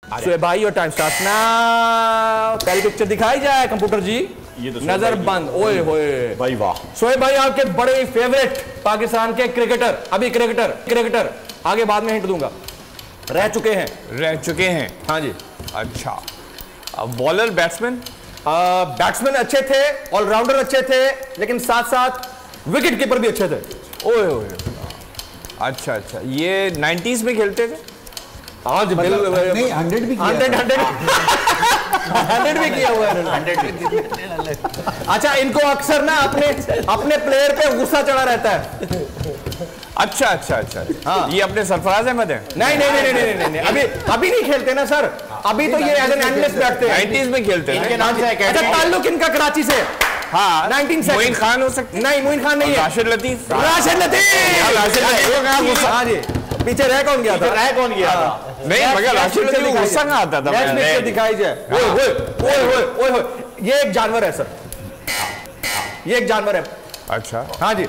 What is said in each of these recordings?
शोएब भाई और time start now. पहली पिक्चर दिखाई जाए कंप्यूटर जी। ये तो नजर बंद। ओए होए भाई वाह। शोएब भाई आपके बड़े फेवरेट पाकिस्तान के क्रिकेटर, अभी क्रिकेटर आगे बाद में हिंट दूंगा, रह चुके हैं। हाँ जी। अच्छा, बॉलर, बैट्समैन? बैट्समैन अच्छे थे, ऑलराउंडर अच्छे थे, लेकिन साथ साथ विकेट कीपर भी अच्छे थे। ओए ओए, अच्छा, ये 90s में खेलते थे? आज नहीं 100 भी किया 100 भी किया हुआ है। अच्छा, इनको अक्सर ना अपने प्लेयर पे गुस्सा चढ़ा रहता है। अच्छा। हाँ। ये अपने सरफराज अहमद है? नहीं, अभी नहीं खेलते ना सर, अभी तो ये एज एन एनालिस्ट बैठते हैं। 90s में खेलते हैं। इनके नाम से अच्छा, ताल्लुक इनका कराची से? हाँ। 19 मोइन खान हो सकते? नहीं, मोइन खान नहीं है। राशिद लतीफ। हाँ जी, पीछे रह कौन गया था? नहीं, मगर राशिद लतीफ को गुस्सा कहाँ आता था? नेक्स्ट पिक्चर दिखाई जाए। ओए, ये एक जानवर है सर, ये एक जानवर है। अच्छा। हाँ जी,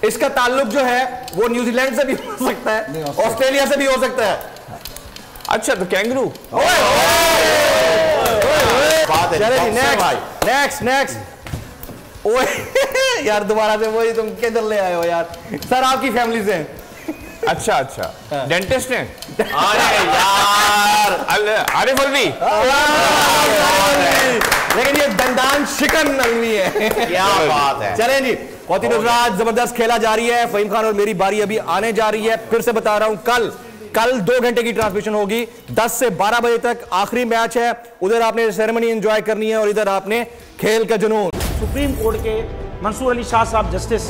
इसका ताल्लुक जो है वो न्यूजीलैंड से भी हो सकता है, ऑस्ट्रेलिया से भी हो सकता है। अच्छा, तो कैंगरू। नेक्स्ट। ओए यार, दोबारा से वही, तुम किधर ले आए हो यार? सर आपकी फैमिली से हैं। अच्छा, डेंटिस्ट हैं? अरे यार, आरिफ अलवी। लेकिन ये दंदान शिकन अलवी है। क्या बात है। चलें जी, कौती नुसरात जबरदस्त खेला जा रही है। फहीम खान और मेरी बारी अभी आने जा रही है। फिर से बता रहा हूं, कल 2 घंटे की ट्रांसमिशन होगी, 10 से 12 बजे तक आखिरी मैच है। उधर आपने सेरेमनी एंजॉय करनी है और इधर आपने खेल का जुनून। सुप्रीम कोर्ट के मंसूर अली शाह साहब जस्टिस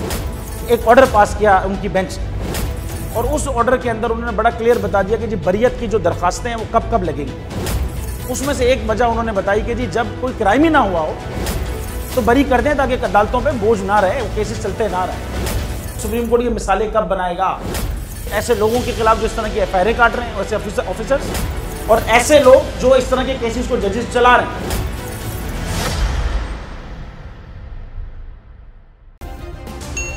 एक ऑर्डर पास किया उनकी बेंच, और उस ऑर्डर के अंदर उन्होंने बड़ा क्लियर बता दिया कि जी बरियत की जो दरखास्तें हैं वो कब कब लगेंगी। उसमें से एक वजह उन्होंने बताई कि जी जब कोई क्राइम ही ना हुआ हो तो बरी कर दें, ताकि अदालतों पे बोझ ना रहे, वो केसेस चलते ना रहे। सुप्रीम कोर्ट ये मिसालें कब बनाएगा? ऐसे लोगों के खिलाफ जो इस तरह की एफआईआर काट रहे हैं, वैसे ऑफिसर्स, और ऐसे लोग जो इस तरह के केसेस को जजेस चला रहे हैं।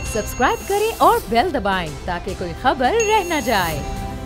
सब्सक्राइब करें और बेल दबाएं ताकि कोई खबर रह न जाए।